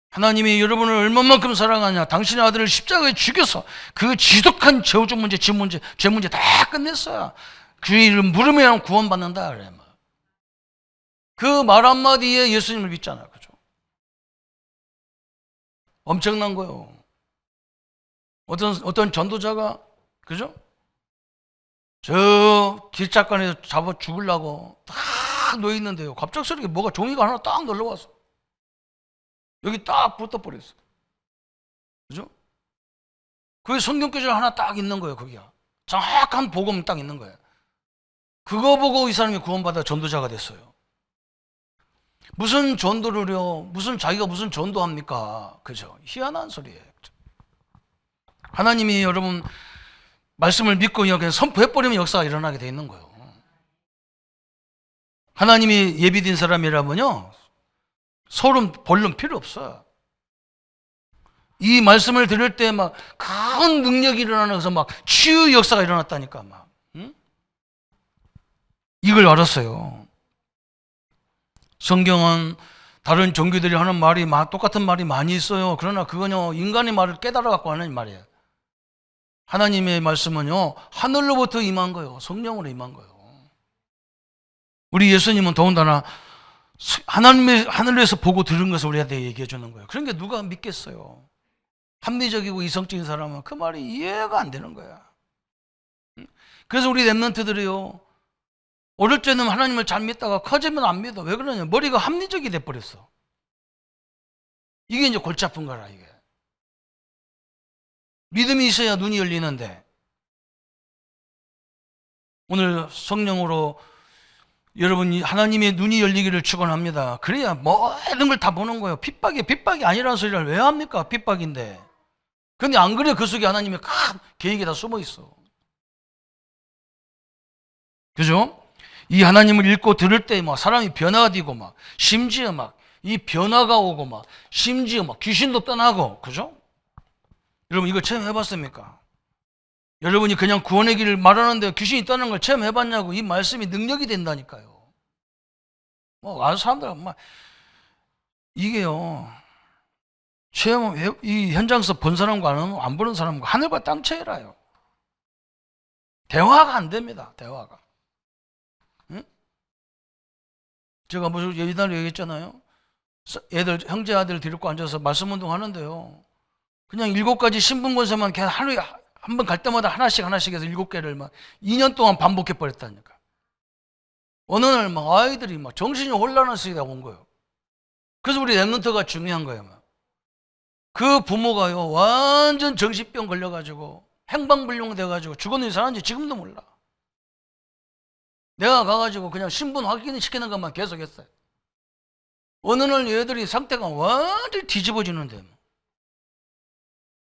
하나님이 여러분을 얼마만큼 사랑하냐. 당신의 아들을 십자가에 죽여서 그 지독한 저주 문제, 죄 문제 다 끝냈어요. 그 이름 물으면 구원받는다. 그래. 그 말 한마디에 예수님을 믿잖아요. 그죠? 엄청난 거예요. 어떤 전도자가, 그죠? 저 길짝간에서 잡아 죽으려고 딱 놓여 있는데요. 갑작스럽게 뭐가 종이가 하나 딱 놀러와서 여기 딱 붙어버렸어. 그죠? 그게 성경구절 하나 딱 있는 거예요. 거기야. 정확한 복음 딱 있는 거예요. 그거 보고 이 사람이 구원받아 전도자가 됐어요. 무슨 전도를요? 자기가 무슨 전도합니까? 그죠? 희한한 소리예요. 하나님이 여러분 말씀을 믿고 그냥 선포해버리면 역사가 일어나게 돼 있는 거예요. 하나님이 예비된 사람이라면요 소름 벌름 필요 없어요. 이 말씀을 들을 때 막 큰 능력이 일어나면서 막 치유 역사가 일어났다니까 막 이걸 알았어요. 성경은 다른 종교들이 하는 말이 똑같은 말이 많이 있어요. 그러나 그건요 인간의 말을 깨달아 갖고 하는 말이에요. 하나님의 말씀은요 하늘로부터 임한 거예요. 성령으로 임한 거예요. 우리 예수님은 더군다나 하늘에서 보고 들은 것을 우리한테 얘기해 주는 거예요. 그런 게 누가 믿겠어요? 합리적이고 이성적인 사람은 그 말이 이해가 안 되는 거야. 그래서 우리 랩런트들이요 어릴 때는 하나님을 잘 믿다가 커지면 안 믿어. 왜 그러냐? 머리가 합리적이 돼버렸어. 이게 이제 골치 아픈 거라 이게. 믿음이 있어야 눈이 열리는데 오늘 성령으로 여러분이 하나님의 눈이 열리기를 축원합니다. 그래야 모든 걸 다 보는 거예요. 핍박이 아니라는 소리를 왜 합니까? 핍박인데. 근데 안 그래 그 속에 하나님의 큰 계획이 다 숨어 있어. 그죠? 이 하나님을 읽고 들을 때 막 사람이 변화가 되고 막 심지어 막 이 변화가 오고 막 심지어 막 귀신도 떠나고 그죠? 여러분 이거 체험해봤습니까? 여러분이 그냥 구원의 길을 말하는데 귀신이 떠나는 걸 체험해봤냐고. 이 말씀이 능력이 된다니까요. 아는 사람들은 막 이게요 체험 이 현장에서 본 사람과 안 보는 사람과 하늘과 땅 차이라요. 대화가 안 됩니다. 대화가. 응? 제가 무슨 옛날에 얘기했잖아요. 형제 아들 데리고 앉아서 말씀 운동 하는데요. 그냥 7가지 신분 권세만 그냥 하루에 한 번 갈 때마다 하나씩 해서 7개를 막 2년 동안 반복해 버렸다니까. 어느 날 막 아이들이 막 정신이 혼란한 시기가 온 거예요. 그래서 우리 랩런트가 중요한 거예요. 막. 그 부모가요 완전 정신병 걸려가지고 행방불명 돼가지고 죽었는지 살았는지 지금도 몰라. 내가 가가지고 그냥 신분 확인시키는 것만 계속했어요. 어느 날 얘들이 상태가 완전히 뒤집어지는데 뭐.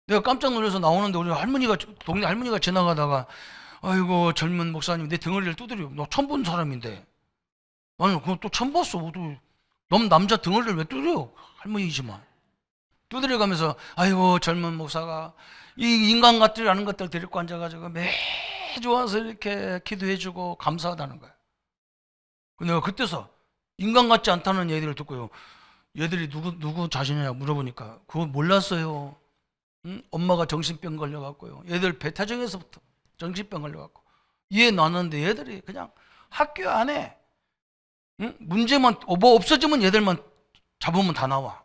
내가 깜짝 놀라서 나오는데 우리 할머니가, 동네 할머니가 지나가다가 아이고 젊은 목사님 내 덩어리를 두드려. 너 처음 본 사람인데. 나는 그거 또 처음 봤어. 넌 남자 덩어리를 왜 두드려? 할머니이지만. 두드려가면서 아이고 젊은 목사가 이 인간 같지 않은 것들 데리고 앉아가지고 매주 와서 이렇게 기도해주고 감사하다는 거야. 내가 그때서 인간 같지 않다는 얘기를 듣고요. 얘들이 누구 자신이냐 물어보니까 그거 몰랐어요. 응? 엄마가 정신병 걸려갖고요. 얘들 배타정에서부터 정신병 걸려갖고 이해 나눴는데 얘들이 그냥 학교 안에 응? 문제만 뭐 없어지면 얘들만 잡으면 다 나와.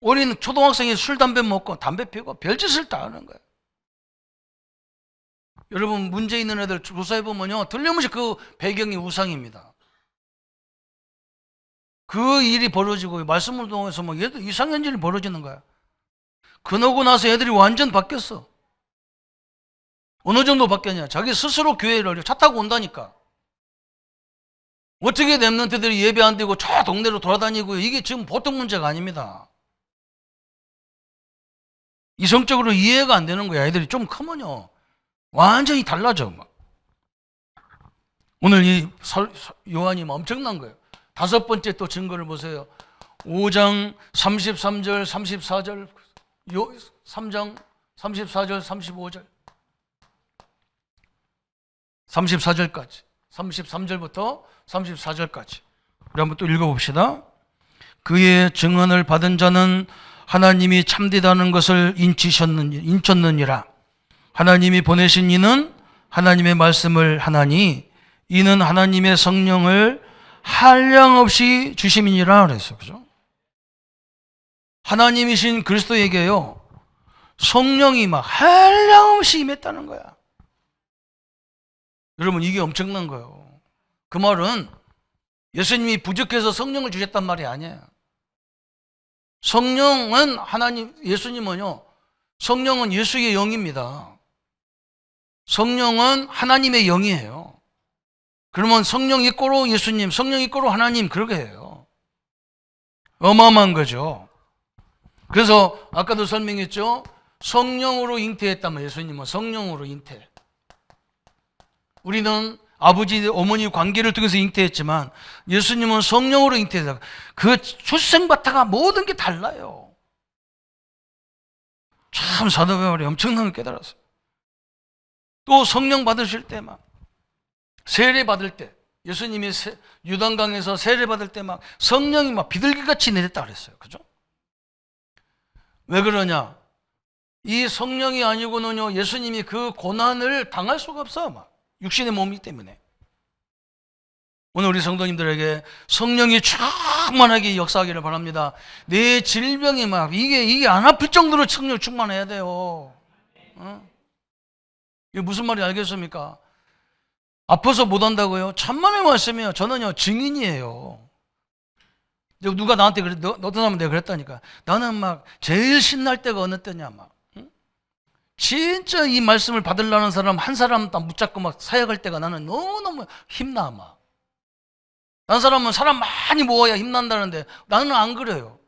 어린 초등학생이 술 담배 먹고 담배 피우고 별짓을 다 하는 거예요. 여러분 문제 있는 애들 조사해보면요 틀림없이 그 배경이 우상입니다. 그 일이 벌어지고 말씀을 통해서 막 얘들 이상한 일이 벌어지는 거야. 그러고 나서 애들이 완전 바뀌었어. 어느 정도 바뀌었냐? 자기 스스로 교회를 차 타고 온다니까. 어떻게 랩런트들이 예배 안 드리고 저 동네로 돌아다니고요. 이게 지금 보통 문제가 아닙니다. 이성적으로 이해가 안 되는 거야. 애들이 좀 크면요 완전히 달라져. 막. 오늘 이 요한이 엄청난 거예요. 다섯 번째 또 증거를 보세요. 5장 33절 34절 3장 34절 35절 34절까지 33절부터 34절까지 우리 한번 또 읽어봅시다. 그의 증언을 받은 자는 하나님이 참되다는 것을 인쳤느니라. 하나님이 보내신 이는 하나님의 말씀을 하나니 이는 하나님의 성령을 한량없이 주심이니라 그랬어요. 그죠? 하나님이신 그리스도에게요 성령이 막 한량없이 임했다는 거야. 여러분 이게 엄청난 거예요. 그 말은 예수님이 부족해서 성령을 주셨단 말이 아니에요. 성령은 예수님은요 성령은 예수의 영입니다. 성령은 하나님의 영이에요. 그러면 성령 있고로 예수님, 성령 있고로 하나님 그렇게 해요. 어마어마한 거죠. 그래서 아까도 설명했죠. 성령으로 잉태했다면 예수님은 성령으로 잉태. 우리는 아버지, 어머니 관계를 통해서 잉태했지만 예수님은 성령으로 잉태했다. 그 출생부터가 모든 게 달라요. 참 사도 바울이 엄청난 걸 깨달았어요. 또 성령 받으실 때 막 세례 받을 때 예수님이 유단강에서 세례 받을 때 막 성령이 막 비둘기같이 내렸다 그랬어요. 그죠? 왜 그러냐? 이 성령이 아니고는요 예수님이 그 고난을 당할 수가 없어. 막 육신의 몸이기 때문에. 오늘 우리 성도님들에게 성령이 충만하게 역사하기를 바랍니다. 내 질병이 막 이게 안 아플 정도로 성령 충만해야 돼요. 이게 무슨 말인지 알겠습니까? 아파서 못 한다고요? 천만의 말씀이에요. 저는요 증인이에요. 누가 나한테 그래, 너도 하면 내가 그랬다니까. 나는 막 제일 신날 때가 어느 때냐 막. 진짜 이 말씀을 받으려는 사람 한 사람 딱 붙잡고 막 사역할 때가 나는 너무너무 힘나 막. 다른 사람은 사람 많이 모아야 힘난다는데 나는 안 그래요.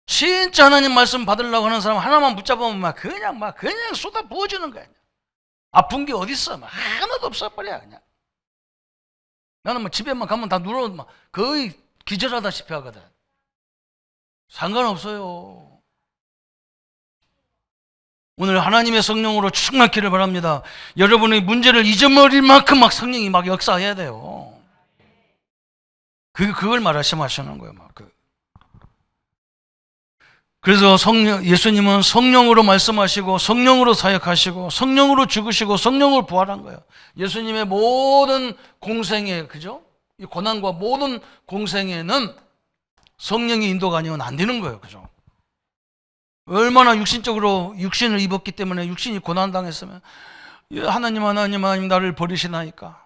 진짜 하나님 말씀 받으려고 하는 사람 하나만 붙잡으면 막 그냥 쏟아 부어주는 거야. 아픈 게 어딨어? 막 하나도 없어버려 그냥. 나는 뭐 집에만 가면 다 누워 막 거의 기절하다시피 하거든. 상관없어요. 오늘 하나님의 성령으로 충만기를 바랍니다. 여러분의 문제를 잊어버릴 만큼 막 성령이 막 역사해야 돼요. 그걸 말씀하시는 거예요. 막 그래서 예수님은 성령으로 말씀하시고 성령으로 사역하시고 성령으로 죽으시고 성령으로 부활한 거예요. 예수님의 모든 공생애, 그죠? 이 고난과 모든 공생애는 성령의 인도가 아니면 안 되는 거예요. 그죠? 얼마나 육신적으로 육신을 입었기 때문에 육신이 고난당했으면 하나님 나를 버리시나이까.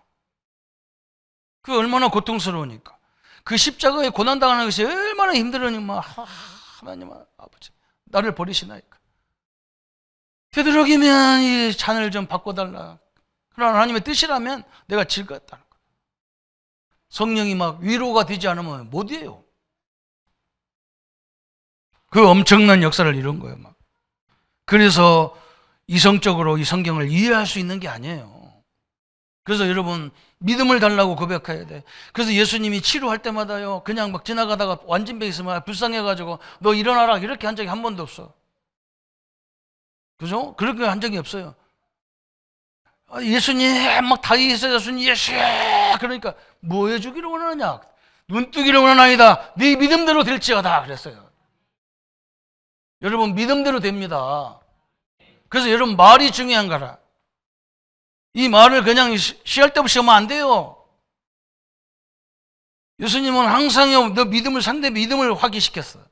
그 얼마나 고통스러우니까. 그 십자가에 고난당하는 것이 얼마나 힘들으니까 하나님 아버지 나를 버리시나이까. 되도록이면 이 잔을 좀 바꿔달라. 그러나 하나님의 뜻이라면 내가 즐겁다는 거예요. 성령이 막 위로가 되지 않으면 못 해요. 그 엄청난 역사를 이룬 거예요. 막. 그래서 이성적으로 이 성경을 이해할 수 있는 게 아니에요. 그래서 여러분 믿음을 달라고 고백해야 돼. 그래서 예수님이 치료할 때마다요 그냥 막 지나가다가 완진배 있으면 불쌍해가지고 너 일어나라 이렇게 한 적이 한 번도 없어. 그죠? 그렇게 한 적이 없어요. 예수님 막 다윗의 자손 예수 그러니까 뭐 해주기를 원하느냐? 눈뜨기를 원하나이다. 네 믿음대로 될지어다 그랬어요. 여러분 믿음대로 됩니다. 그래서 여러분 말이 중요한 거라. 이 말을 그냥 시할 데 없이 하면 안 돼요. 예수님은 항상요 너 믿음을 상대 믿음을 확인시켰어요.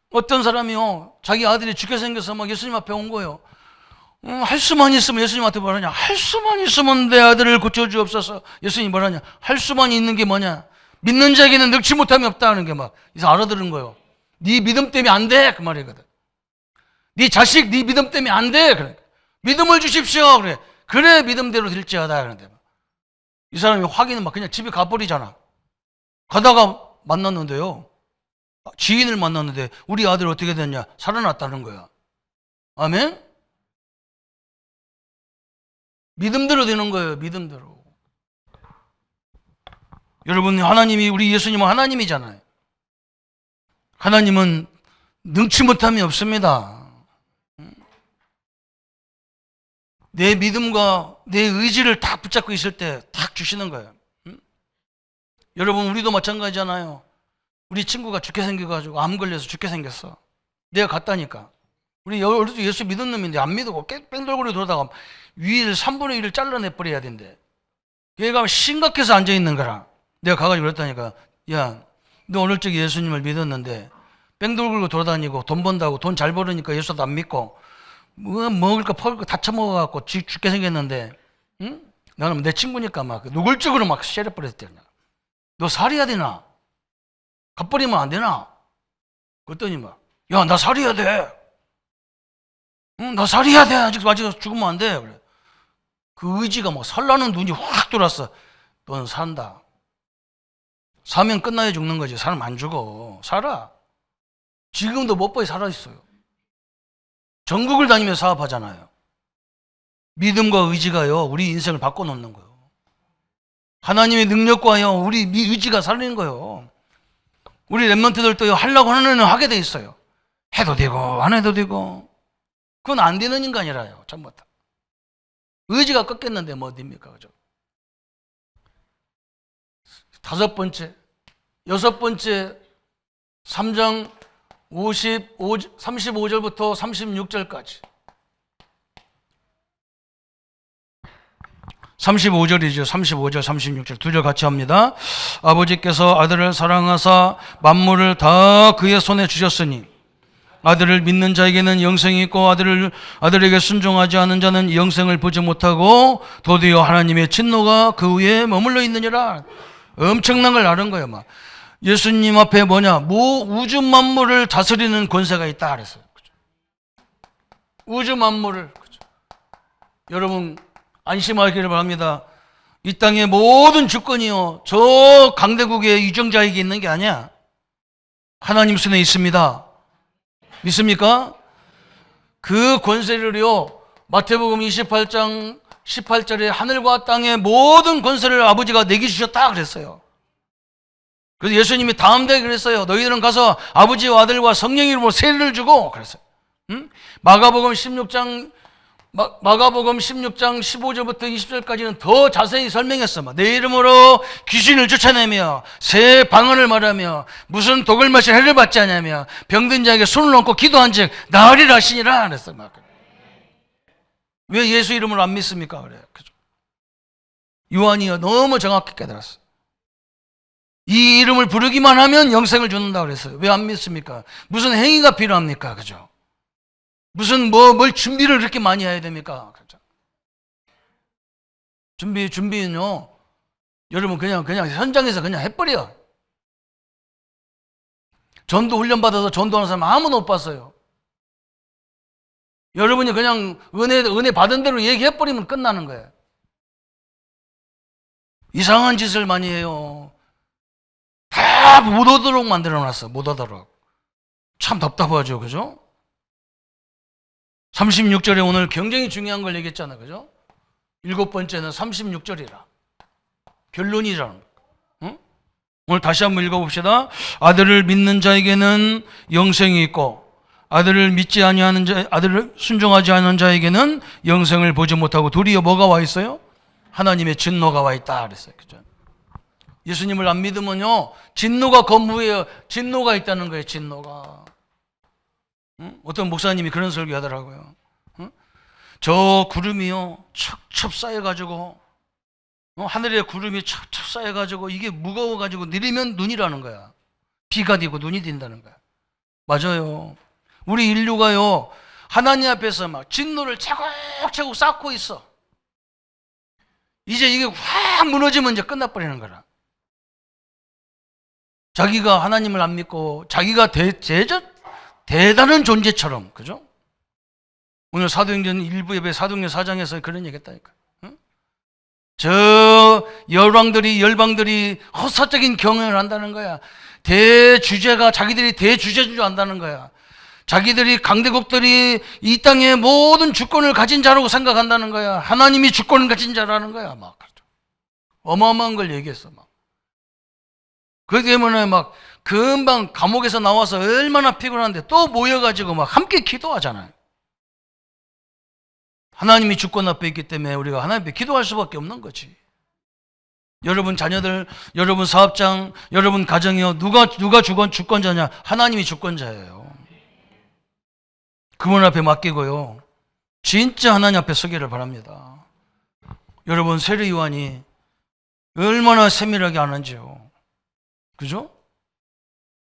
어떤 사람이요 자기 아들이 죽게 생겨서 막 예수님 앞에 온 거예요. 할 수만 있으면 예수님한테 뭐라냐? 할 수만 있으면 내 아들을 고쳐주옵소서. 예수님이 뭐라냐? 할 수만 있는 게 뭐냐? 믿는 자에게는 능치 못함이 없다는 게 막 이제 알아들은 거예요. 네 믿음 때문에 안 돼 그 말이거든. 네 자식 네 믿음 때문에 안 돼 그래. 믿음을 주십시오 그래. 그래 믿음대로 될지어다 그런데 이 사람이 확인은 막 그냥 집에 가버리잖아. 가다가 만났는데요. 지인을 만났는데 우리 아들 어떻게 됐냐? 살아났다는 거야. 아멘? 믿음대로 되는 거예요. 믿음대로. 여러분 하나님이 우리 예수님은 하나님이잖아요. 하나님은 능치 못함이 없습니다. 내 믿음과 내 의지를 딱 붙잡고 있을 때 딱 주시는 거예요. 여러분 우리도 마찬가지잖아요. 우리 친구가 죽게 생겨가지고 암 걸려서 죽게 생겼어. 내가 갔다니까. 우리 예수 믿은 놈인데 안 믿고 뺑돌고리 돌다가 위를 3분의 1을 잘라내버려야 된대. 얘가 심각해서 앉아있는 거라. 내가 가가지고 그랬다니까. 야, 너 오늘 적에 예수님을 믿었는데 뺑돌고 돌아다니고 돈 번다고 돈 잘 벌으니까 예수도 안 믿고 뭐 먹을 거 다 처먹어갖고 죽게 생겼는데 응? 나는 내 친구니까 막 노골적으로 막 쎄려버렸대. 너 살해야 되나? 갚버리면 안 되나? 그랬더니 막 야, 나 살해야 돼. 응, 나 살해야 돼. 아직 죽으면 안 돼. 그래. 그 의지가 막 살라는 눈이 확 돌았어. 넌 산다. 사면 끝나야 죽는 거지. 사람 안 죽어. 살아. 지금도 못보이 살아있어요. 전국을 다니며 사업하잖아요. 믿음과 의지가요 우리 인생을 바꿔놓는 거예요. 하나님의 능력과요 우리 의지가 살리는 거예요. 우리 랩런트들도요 하려고 하는 애는 하게 돼 있어요. 해도 되고 안 해도 되고. 그건 안 되는 인간이라요. 전부 다. 의지가 꺾였는데 뭐 어딥니까? 그죠? 다섯 번째, 여섯 번째 3장 35절부터 36절까지 35절이죠. 35절, 36절 두 절 같이 합니다. 아버지께서 아들을 사랑하사 만물을 다 그의 손에 주셨으니 아들을 믿는 자에게는 영생이 있고 아들에게 순종하지 않은 자는 영생을 보지 못하고 도리어 하나님의 진노가 그 위에 머물러 있느니라. 엄청난 걸 아는 거예요. 막 예수님 앞에 뭐냐? 우주 만물을 다스리는 권세가 있다 그랬어요. 그죠? 우주 만물을. 그죠? 여러분 안심하기를 바랍니다. 이 땅의 모든 주권이요 저 강대국의 유정자에게 있는 게 아니야. 하나님 손에 있습니다. 믿습니까? 그 권세를요 마태복음 28장 18절에 하늘과 땅의 모든 권세를 아버지가 내게 주셨다 그랬어요. 그래서 예수님이 다음 달에 그랬어요. 너희들은 가서 아버지와 아들과 성령 이름으로 세례를 주고 그랬어요. 응? 마가복음 16장 15절부터 20절까지는 더 자세히 설명했어. 내 이름으로 귀신을 쫓아내며 새 방언을 말하며 무슨 독을 마신 해를 받지 않냐며 병든 자에게 손을 얹고 기도한즉 나으리라 하시니라 그랬어. 왜 예수 이름으로 안 믿습니까? 그래. 그죠? 요한이요 너무 정확히 깨달았어. 이 이름을 부르기만 하면 영생을 주는다 그랬어요. 왜 안 믿습니까? 무슨 행위가 필요합니까? 그죠? 무슨 뭘 준비를 그렇게 많이 해야 됩니까? 그죠? 준비는요. 여러분 그냥 현장에서 그냥 해버려. 전도 훈련 받아서 전도하는 사람 아무도 못 봤어요. 여러분이 그냥 은혜 받은 대로 얘기해버리면 끝나는 거예요. 이상한 짓을 많이 해요. 다 못 오도록 만들어놨어. 못 오도록. 참 답답하죠. 그죠? 36절에 오늘 굉장히 중요한 걸 얘기했잖아요. 그죠? 7번째는 36절이라. 결론이라는 거. 응? 오늘 다시 한번 읽어봅시다. 아들을 믿는 자에게는 영생이 있고 아들을 믿지 아니하는 자, 아들을 순종하지 않는 자에게는 영생을 보지 못하고 도리어 뭐가 와 있어요? 하나님의 진노가 와 있다 그랬어요. 그죠? 예수님을 안 믿으면요, 진노가 건무해요. 진노가 있다는 거예요. 진노가. 응? 어떤 목사님이 그런 설교하더라고요. 응? 저 구름이요 첩첩 쌓여가지고 하늘에 구름이 첩첩 쌓여가지고 이게 무거워가지고 내리면 눈이라는 거야. 비가 되고 눈이 된다는 거야. 맞아요. 우리 인류가요 하나님 앞에서 막 진노를 차곡차곡 쌓고 있어. 이제 이게 확 무너지면 이제 끝나버리는 거라. 자기가 하나님을 안 믿고 자기가 대단한 존재처럼, 그죠? 오늘 사도행전 1부 예배 사도행전 4장에서 그런 얘기 했다니까. 응? 저 열방들이 허사적인 경영을 한다는 거야. 자기들이 대주제인 줄 안다는 거야. 자기들이 강대국들이 이 땅의 모든 주권을 가진 자라고 생각한다는 거야. 하나님이 주권을 가진 자라는 거야. 막 어마어마한 걸 얘기했어. 막. 그렇기 때문에 막 금방 감옥에서 나와서 얼마나 피곤한데 또 모여가지고 막 함께 기도하잖아요. 하나님이 주권 앞에 있기 때문에 우리가 하나님 앞에 기도할 수밖에 없는 거지. 여러분 자녀들, 여러분 사업장, 여러분 가정이요. 누가 주권자냐? 하나님이 주권자예요. 그분 앞에 맡기고요. 진짜 하나님 앞에 서기를 바랍니다. 여러분 세례 요한이 얼마나 세밀하게 아는지요. 그죠?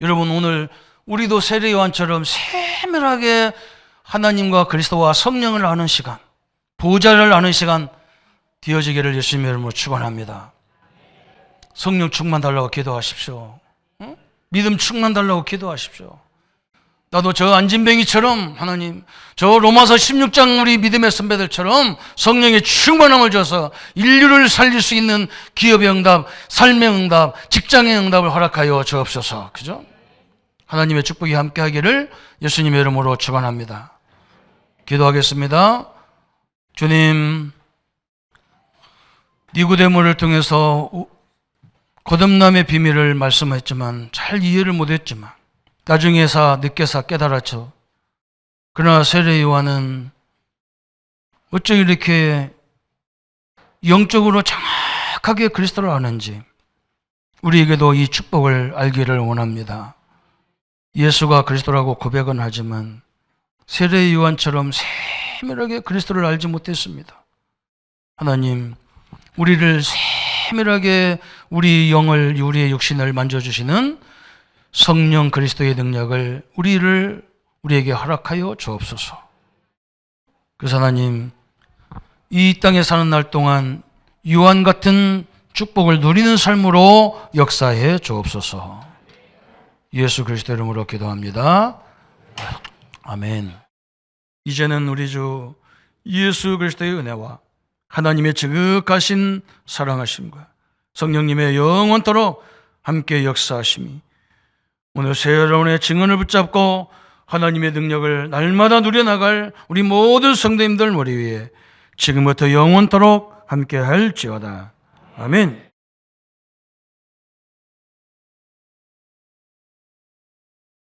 여러분 오늘 우리도 세례 요한처럼 세밀하게 하나님과 그리스도와 성령을 아는 시간, 보좌를 아는 시간 되어지기를 예수님의 이름으로 축원합니다. 성령 충만 달라고 기도하십시오. 응? 믿음 충만 달라고 기도하십시오. 나도 저 안진뱅이처럼 하나님, 저 로마서 16장 우리 믿음의 선배들처럼 성령의 충만함을 줘서 인류를 살릴 수 있는 기업의 응답, 삶의 응답, 직장의 응답을 허락하여 주옵소서. 그죠? 하나님의 축복이 함께 하기를 예수님의 이름으로 축원합니다. 기도하겠습니다. 주님, 니고데모를 통해서 거듭남의 비밀을 말씀했지만 잘 이해를 못했지만 나중에서 늦게서 깨달았죠. 그러나 세례 요한은 어쩌 이렇게 영적으로 정확하게 그리스도를 아는지 우리에게도 이 축복을 알기를 원합니다. 예수가 그리스도라고 고백은 하지만 세례 요한처럼 세밀하게 그리스도를 알지 못했습니다. 하나님, 우리를 세밀하게 우리 영을, 우리의 육신을 만져주시는 성령 그리스도의 능력을 우리에게 허락하여 주옵소서. 그래서 하나님, 이 땅에 사는 날 동안 요한 같은 축복을 누리는 삶으로 역사해 주옵소서. 예수 그리스도 이름으로 기도합니다. 아멘. 이제는 우리 주 예수 그리스도의 은혜와 하나님의 지극하신 사랑하심과 성령님의 영원토록 함께 역사하심이 오늘 새로운의 증언을 붙잡고 하나님의 능력을 날마다 누려나갈 우리 모든 성도님들 머리 위에 지금부터 영원토록 함께 할지어다. 아멘.